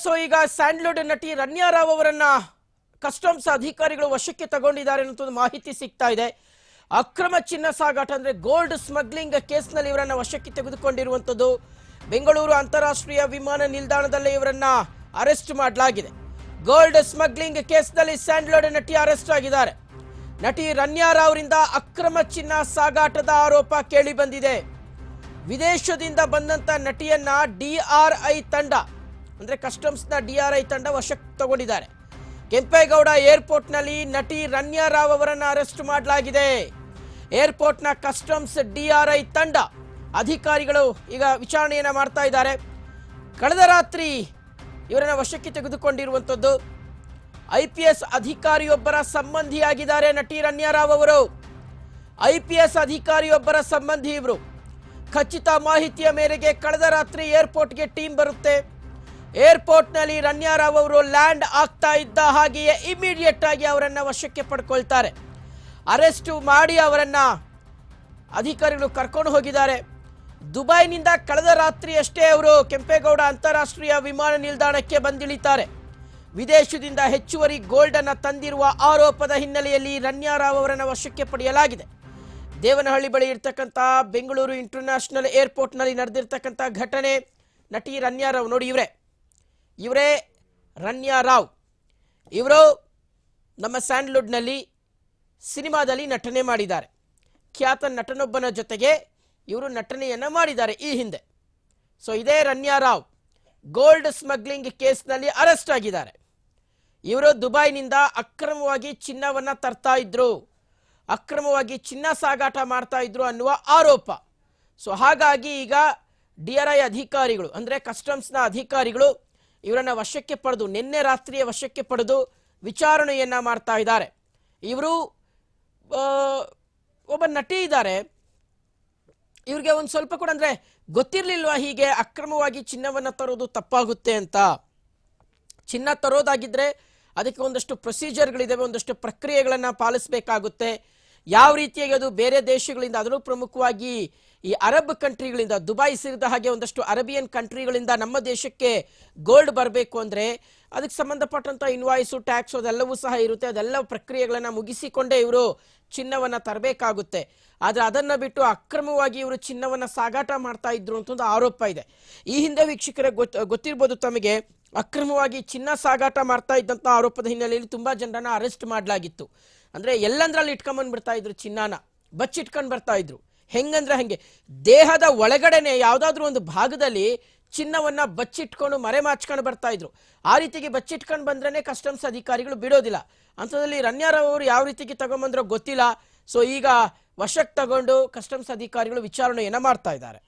So ಈಗ sandalwood ನಟಿ ರನ್ಯಾ ರಾವ್ ಅವರನ್ನ ಕಸ್ಟಮ್ಸ್ ಅಧಿಕಾರಿಗಳು ವಶಕ್ಕೆ ತಗೊಂಡಿದ್ದಾರೆ ಅನ್ನೋ ಮಾಹಿತಿ ಸಿಗ್ತಾ ಇದೆ. ಅಕ್ರಮ ಚಿನ್ನ ಸಾಗಾಟ ಅಂದ್ರೆ ಗೋಲ್ಡ್ ಸ್ಮಗ್ಲಿಂಗ್ ಕೇಸ್ನಲ್ಲಿ ಇವರನ್ನ ವಶಕ್ಕೆ ತೆಗೆದುಕೊಂಡಿರುವಂತದ್ದು. ಬೆಂಗಳೂರು ಅಂತಾರಾಷ್ಟ್ರೀಯ ವಿಮಾನ ನಿಲ್ದಾಣದಲ್ಲಿ ಇವರನ್ನ ಅರೆಸ್ಟ್ ಮಾಡಲಾಗಿದೆ. ಗೋಲ್ಡ್ ಸ್ಮಗ್ಲಿಂಗ್ ಕೇಸ್ನಲ್ಲಿ ಸ್ಯಾಂಡ್ಲ್ವುಡ್ ನಟಿ ಅರೆಸ್ಟ್ ಆಗಿದ್ದಾರೆ. ನಟಿ ರನ್ಯಾ ರಾವ್ ಅವರಿಂದ ಅಕ್ರಮ ಚಿನ್ನ ಸಾಗಾಟದ ಆರೋಪ ಕೇಳಿ ಬಂದಿದೆ. ವಿದೇಶದಿಂದ ಬಂದಂತ ನಟಿಯನ್ನ ಡಿಆರ್ಐ ತಂಡ ಅಂದ್ರೆ ಕಸ್ಟಮ್ಸ್ ನ ಡಿಆರ್ಐ ತಂಡ ವಶಕ್ಕೆ ತಗೊಂಡಿದ್ದಾರೆ. ಕೆಂಪೇಗೌಡ ಏರ್ಪೋರ್ಟ್ ನಲ್ಲಿ ನಟಿ ರನ್ಯಾ ರಾವ್ ಅವರನ್ನ ಅರೆಸ್ಟ್ ಮಾಡಲಾಗಿದೆ. ಏರ್ಪೋರ್ಟ್ ನ ಕಸ್ಟಮ್ಸ್ ಡಿಆರ್ಐ ತಂಡ ಅಧಿಕಾರಿಗಳು ಈಗ ವಿಚಾರಣೆಯನ್ನ ಮಾಡ್ತಾ ಇದ್ದಾರೆ. ಕಳೆದ ರಾತ್ರಿ ಇವರನ್ನ ವಶಕ್ಕೆ ತೆಗೆದುಕೊಂಡಿರುವಂತದ್ದು. ಐಪಿಎಸ್ ಅಧಿಕಾರಿಯೊಬ್ಬರ ಸಂಬಂಧಿಯಾಗಿದ್ದಾರೆ ನಟಿ ರನ್ಯಾ ರಾವ್ ಅವರು. ಐಪಿಎಸ್ ಅಧಿಕಾರಿಯೊಬ್ಬರ ಸಂಬಂಧಿ ಇವರು. ಖಚಿತ ಮಾಹಿತಿಯ ಮೇರೆಗೆ ಕಳೆದ ರಾತ್ರಿ ಏರ್ಪೋರ್ಟ್ಗೆ ಟೀಮ್ ಬರುತ್ತೆ. ಏರ್ಪೋರ್ಟ್ ನಲ್ಲಿ ರನ್ಯಾ ರಾವ್ ಅವರು ಲ್ಯಾಂಡ್ ಆಗ್ತಾ ಇದ್ದ ಹಾಗೆಯೇ ಇಮಿಡಿಯೇಟ್ ಆಗಿ ಅವರನ್ನ ವಶಕ್ಕೆ ಪಡ್ಕೊಳ್ತಾರೆ. ಅರೆಸ್ಟ್ ಮಾಡಿ ಅವರನ್ನ ಅಧಿಕಾರಿಗಳು ಕರ್ಕೊಂಡು ಹೋಗಿದ್ದಾರೆ. ದುಬೈನಿಂದ ಕಳೆದ ರಾತ್ರಿಯಷ್ಟೇ ಅವರು ಕೆಂಪೇಗೌಡ ಅಂತಾರಾಷ್ಟ್ರೀಯ ವಿಮಾನ ನಿಲ್ದಾಣಕ್ಕೆ ಬಂದಿಳಿತಾರೆ. ವಿದೇಶದಿಂದ ಹೆಚ್ಚುವರಿ ಗೋಲ್ಡ್ ಅನ್ನು ತಂದಿರುವ ಆರೋಪದ ಹಿನ್ನೆಲೆಯಲ್ಲಿ ರನ್ಯಾ ರಾವ್ ಅವರನ್ನ ವಶಕ್ಕೆ ಪಡೆಯಲಾಗಿದೆ. ದೇವನಹಳ್ಳಿ ಬಳಿ ಇರ್ತಕ್ಕಂಥ ಬೆಂಗಳೂರು ಇಂಟರ್ನ್ಯಾಷನಲ್ ಏರ್ಪೋರ್ಟ್ ನಲ್ಲಿ ನಡೆದಿರ್ತಕ್ಕಂಥ ಘಟನೆ. ನಟಿ ರನ್ಯಾ ರಾವ್ ನೋಡಿ, ಇವರೇ ರನ್ಯಾ ರಾವ್. ಇವರು ನಮ್ಮ ಸ್ಯಾಂಡ್ಲ್ವುಡ್ನಲ್ಲಿ ಸಿನಿಮಾದಲ್ಲಿ ನಟನೆ ಮಾಡಿದ್ದಾರೆ. ಖ್ಯಾತ ನಟನೊಬ್ಬನ ಜೊತೆಗೆ ಇವರು ನಟನೆಯನ್ನ ಮಾಡಿದ್ದಾರೆ ಈ ಹಿಂದೆ. ಸೊ ಇದೇ ರನ್ಯಾ ರಾವ್ ಗೋಲ್ಡ್ ಸ್ಮಗ್ಲಿಂಗ್ ಕೇಸ್ನಲ್ಲಿ ಅರೆಸ್ಟ್ ಆಗಿದ್ದಾರೆ. ಇವರು ದುಬೈನಿಂದ ಅಕ್ರಮವಾಗಿ ಚಿನ್ನವನ್ನ ತರ್ತಾ ಇದ್ರು, ಅಕ್ರಮವಾಗಿ ಚಿನ್ನ ಸಾಗಾಟ ಮಾಡ್ತಾ ಇದ್ರು ಅನ್ನುವ ಆರೋಪ. ಸೊ ಹಾಗಾಗಿ ಈಗ ಡಿಆರ್ಐ ಅಧಿಕಾರಿಗಳು ಅಂದ್ರೆ ಕಸ್ಟಮ್ಸ್ನ ಅಧಿಕಾರಿಗಳು ಇವರನ್ನ ವಶಕ್ಕೆ ಪಡೆದು ನಿನ್ನೆ ರಾತ್ರಿಯ ವಶಕ್ಕೆ ಪಡೆದು ವಿಚಾರಣೆಯನ್ನ ಮಾಡ್ತಾ ಇದ್ದಾರೆ. ಇವರು ಒಬ್ಬ ನಟಿ ಇದ್ದಾರೆ. ಇವ್ರಿಗೆ ಒಂದು ಸ್ವಲ್ಪ ಕೂಡ ಅಂದ್ರೆ ಗೊತ್ತಿರ್ಲಿಲ್ವಾ ಹೀಗೆ ಅಕ್ರಮವಾಗಿ ಚಿನ್ನವನ್ನ ತರೋದು ತಪ್ಪಾಗುತ್ತೆ ಅಂತ. ಚಿನ್ನ ತರೋದಾಗಿದ್ರೆ ಅದಕ್ಕೆ ಒಂದಷ್ಟು ಪ್ರೊಸೀಜರ್ಗಳಿದಾವೆ, ಒಂದಷ್ಟು ಪ್ರಕ್ರಿಯೆಗಳನ್ನ ಪಾಲಿಸಬೇಕಾಗುತ್ತೆ. ಯಾವ ರೀತಿಯಾಗಿ ಅದು ಬೇರೆ ದೇಶಗಳಿಂದ, ಅದರಲ್ಲೂ ಪ್ರಮುಖವಾಗಿ ಈ ಅರಬ್ ಕಂಟ್ರಿಗಳಿಂದ, ದುಬೈ ಸೇರಿದ ಹಾಗೆ ಒಂದಷ್ಟು ಅರೇಬಿಯನ್ ಕಂಟ್ರಿಗಳಿಂದ ನಮ್ಮ ದೇಶಕ್ಕೆ ಗೋಲ್ಡ್ ಬರಬೇಕು ಅಂದ್ರೆ ಅದಕ್ಕೆ ಸಂಬಂಧಪಟ್ಟಂತ ಇನ್ವಾಯ್ಸು, ಟ್ಯಾಕ್ಸ್ ಅದೆಲ್ಲವೂ ಸಹ ಇರುತ್ತೆ. ಅದೆಲ್ಲ ಪ್ರಕ್ರಿಯೆಗಳನ್ನ ಮುಗಿಸಿಕೊಂಡೇ ಇವರು ಚಿನ್ನವನ್ನ ತರಬೇಕಾಗುತ್ತೆ. ಆದ್ರೆ ಅದನ್ನ ಬಿಟ್ಟು ಅಕ್ರಮವಾಗಿ ಇವರು ಚಿನ್ನವನ್ನ ಸಾಗಾಟ ಮಾಡ್ತಾ ಇದ್ರು ಅಂತ ಒಂದು ಆರೋಪ ಇದೆ. ಈ ಹಿಂದೆ ವೀಕ್ಷಕರೇ ಗೊತ್ತಿರ್ಬೋದು ತಮಗೆ, ಅಕ್ರಮವಾಗಿ ಚಿನ್ನ ಸಾಗಾಟ ಮಾಡ್ತಾ ಇದ್ದಂತ ಆರೋಪದ ಹಿನ್ನೆಲೆಯಲ್ಲಿ ತುಂಬಾ ಜನರನ್ನ ಅರೆಸ್ಟ್ ಮಾಡಲಾಗಿತ್ತು. ಅಂದ್ರೆ ಎಲ್ಲಂದ್ರಲ್ಲಿ ಇಟ್ಕೊಂಡ್ ಬಿಡ್ತಾ ಇದ್ರು, ಚಿನ್ನಾನ ಬಚ್ಚಿಟ್ಕೊಂಡ್ ಬರ್ತಾ ಇದ್ರು. ಹೆಂಗಂದ್ರೆ ಹಂಗೆ ದೇಹದ ಒಳಗಡೆನೆ ಯಾವ್ದಾದ್ರು ಒಂದು ಭಾಗದಲ್ಲಿ ಚಿನ್ನವನ್ನ ಬಚ್ಚಿಟ್ಕೊಂಡು ಮರೆ ಮಾಚ್ಕೊಂಡು ಬರ್ತಾ ಇದ್ರು. ಆ ರೀತಿಗೆ ಬಚ್ಚಿಟ್ಕೊಂಡು ಬಂದ್ರೇನೆ ಕಸ್ಟಮ್ಸ್ ಅಧಿಕಾರಿಗಳು ಬಿಡೋದಿಲ್ಲ. ಅಂಥದ್ರಲ್ಲಿ ರನ್ಯಾ ರಾವ್ ಅವರು ಯಾವ ರೀತಿಗೆ ತಗೊಂಡ್ಬಂದ್ರೋ ಗೊತ್ತಿಲ್ಲ. ಸೊ ಈಗ ವಶಕ್ಕೆ ತಗೊಂಡು ಕಸ್ಟಮ್ಸ್ ಅಧಿಕಾರಿಗಳು ವಿಚಾರಣೆಯನ್ನ ಮಾಡ್ತಾ ಇದ್ದಾರೆ.